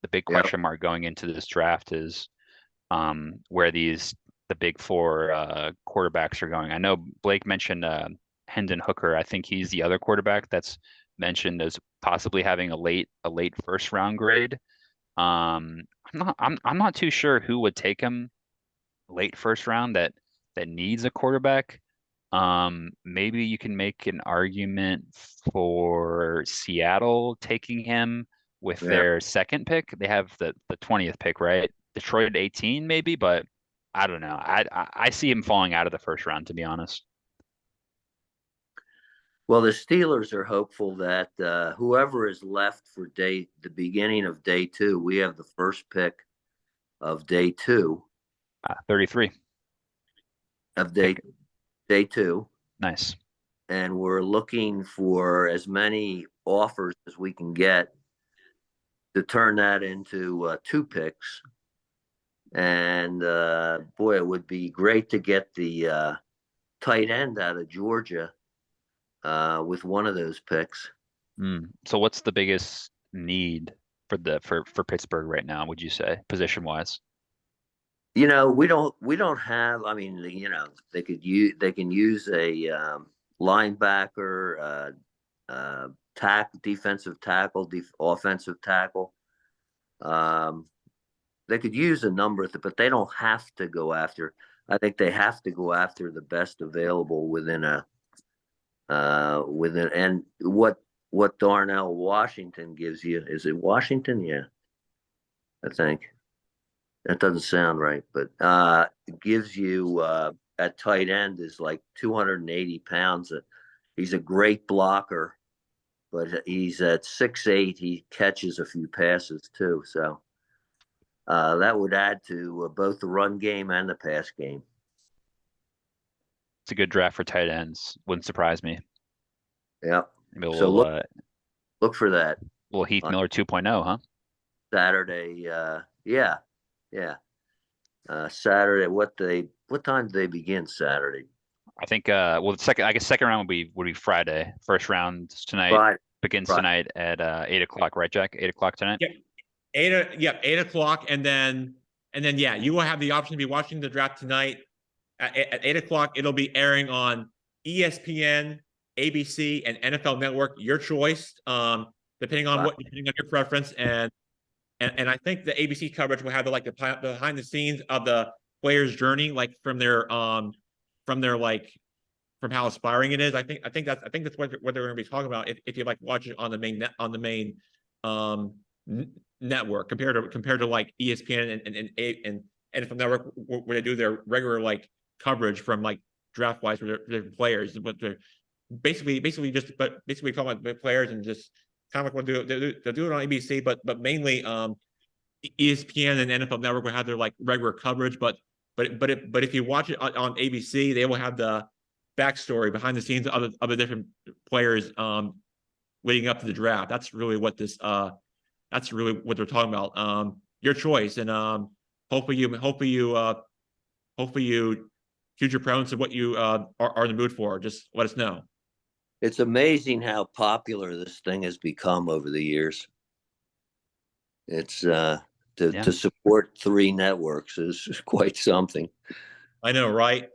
the big question mark going into this draft is where the big four quarterbacks are going. I know Blake mentioned Hendon Hooker. I think he's the other quarterback that's mentioned as possibly having a late first round grade. I'm not too sure who would take him late first round that needs a quarterback. Maybe you can make an argument for Seattle taking him with their second pick. They have the 20th pick, right? Detroit 18 maybe, but I don't know. I see him falling out of the first round, to be honest. Well, the Steelers are hopeful that whoever is left for the beginning of day 2, we have the first pick of day 2. 33. Of day 2. Nice. And we're looking for as many offers as we can get to turn that into 2 picks. And boy, it would be great to get the tight end out of Georgia with one of those picks. So what's the biggest need for Pittsburgh right now, would you say, position wise? We don't have, I mean, they can use a linebacker, defensive tackle, offensive tackle. They could use a number of but they don't have to go after. I think they have to go after the best available within and what Darnell Washington gives you. Is it Washington? Yeah, I think. That doesn't sound right, but it gives you at tight end is like 280 pounds. He's a great blocker, but he's at 6'8". He catches a few passes too. So that would add to both the run game and the pass game. It's a good draft for tight ends. Wouldn't surprise me. Yeah. Maybe so look for that. Little Heath Miller 2.0, huh? Saturday. Yeah. Saturday. What time do they begin Saturday? I think the second round would be Friday. First round tonight. begins Right. tonight at 8 o'clock, right, Jack? 8 o'clock tonight. Yep. 8 o'clock, and then yeah, you will have the option to be watching the draft tonight at 8 o'clock. It'll be airing on ESPN, ABC, and NFL Network, your choice, depending on your preference. And I think the ABC coverage will have the behind the scenes of the player's journey, like from how aspiring it is. I think that's what they're going to be talking about if you like watch it on the main network compared to like ESPN and NFL Network, where they do their regular like coverage from like draft wise for their players, but they're basically talking about the players and just kind of like what they'll do it on ABC, but mainly ESPN and NFL Network will have their like regular coverage, but if you watch it on ABC, they will have the backstory behind the scenes of the different players leading up to the draft. That's really what they're talking about. Your choice, and hopefully you choose your preference of what you are in the mood for. Just let us know. It's amazing how popular this thing has become over the years. It's to support 3 networks is quite something. I know, right?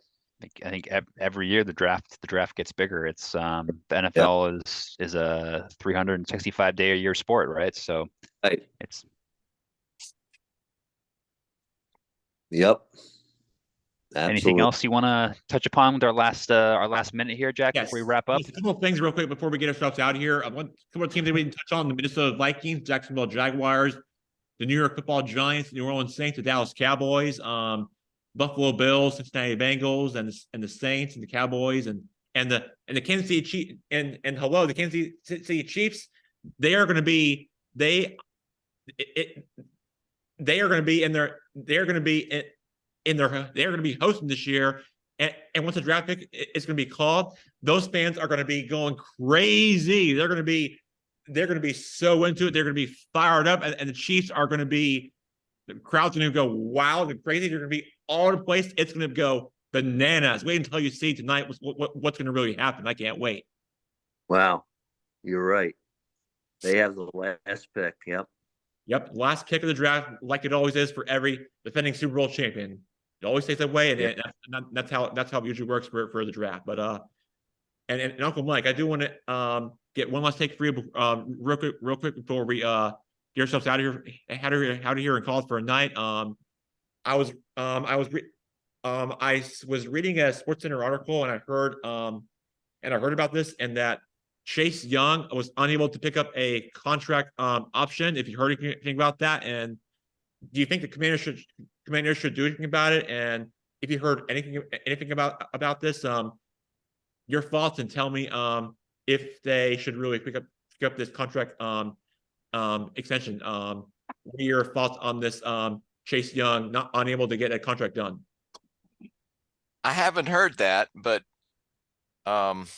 I think every year the draft gets bigger. It's the NFL is a 365-day a year sport, right? So it's Yep. Absolutely. Anything else you want to touch upon with our last minute here, Jack, before we wrap up? Just a couple of things real quick before we get ourselves out of here. A couple of teams that we didn't touch on: the Minnesota Vikings, Jacksonville Jaguars, the New York Football Giants, the New Orleans Saints, the Dallas Cowboys, Buffalo Bills, Cincinnati Bengals, and the Saints and the Cowboys and the Kansas City Chiefs and the Kansas City Chiefs. They are going to be hosting this year. And once the draft pick is going to be called, those fans are going to be going crazy. They're going to be so into it. They're going to be fired up, and the Chiefs are going to be. The crowd's going to go wild and crazy. They're going to be all over the place. It's going to go bananas. Wait until you see tonight what's going to really happen. I can't wait. Wow, you're right. They have the last pick. Yep. Last pick of the draft, like it always is for every defending Super Bowl champion. It always stays that way, and that's how it usually works for the draft. But and Uncle Mike, I do want to get one last take for you real quick before we get ourselves out of here and call it for a night. I was reading a SportsCenter article, and I heard about this, and that Chase Young was unable to pick up a contract option. If you heard anything about that, and do you think the Commanders should do anything about it? And if you heard anything about this, your thoughts, and tell me if they should really pick up this contract extension. What are your thoughts on this? Chase Young not unable to get a contract done. I haven't heard that, but I'm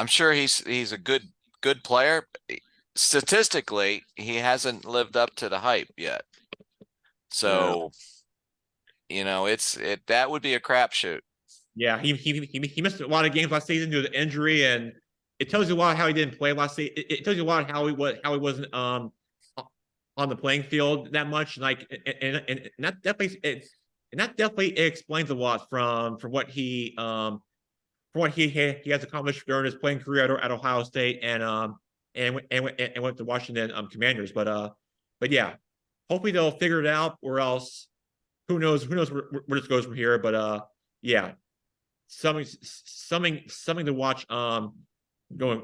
sure he's a good player. Statistically, he hasn't lived up to the hype yet. So, that would be a crapshoot. Yeah, he missed a lot of games last season due to the injury, and it tells you a lot how he didn't play last season. It tells you a lot how he wasn't on the playing field that much. Like, and that definitely explains a lot from what he has accomplished during his playing career at Ohio State and went to Washington Commanders. But yeah, hopefully they'll figure it out, or else who knows where this goes from here. But yeah, something to watch going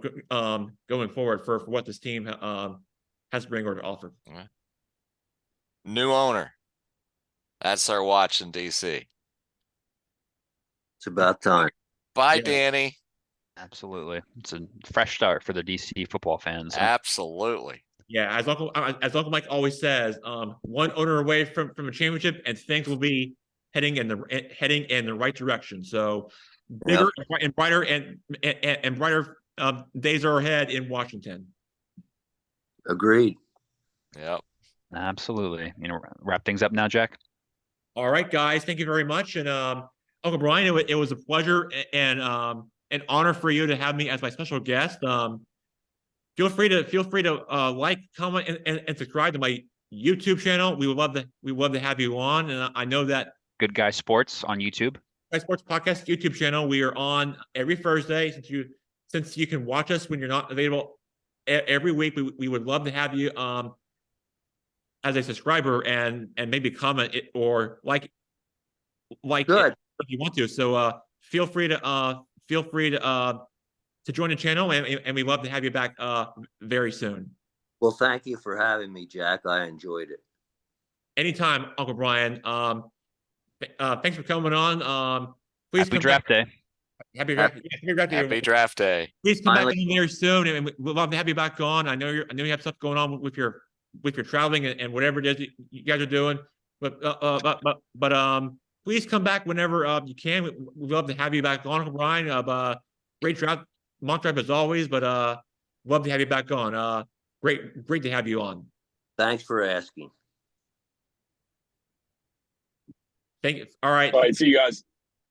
forward for what this team has to bring or to offer. New owner. That's our watch in DC. It's about time. Bye, Danny. Absolutely. It's a fresh start for the DC football fans. Absolutely. Yeah, as Uncle Mike always says, one owner away from a championship, and things will be heading in the right direction. So bigger and brighter and brighter days are ahead in Washington. Agreed. Yep. Absolutely. Wrap things up now, Jack. All right, guys. Thank you very much. And Uncle Brian, it was a pleasure and an honor for you to have me as my special guest. feel free to like, comment, and subscribe to my YouTube channel. We would love to have you on. And I know that Good Guy Sports on YouTube. Guy Sports Podcast YouTube channel, we are on every Thursday. Since you can watch us when you're not available every week, we would love to have you as a subscriber and maybe comment it or like Good. it if you want to. So feel free to join the channel, and we love to have you back very soon. Well, thank you for having me, Jack. I enjoyed it. Anytime, Uncle Brian. Thanks for coming on. Please Happy come draft back. day. Happy draft day. Happy draft day. Please come back Finally. in there soon, and we'd love to have you back on. I know you have stuff going on with your traveling and whatever it is you guys are doing. But please come back whenever you can. We'd love to have you back on, Uncle Brian. Great draft, mock draft as always. But love to have you back on. Great to have you on. Thanks for asking. Thank you. All right. All right, see you guys.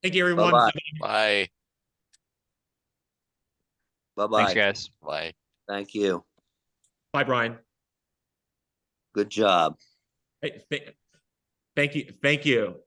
Thank you, everyone. Bye-bye. Bye. Bye-bye. Thanks, guys. Bye. Thank you. Bye, Brian. Good job. Hey, thank you. Thank you.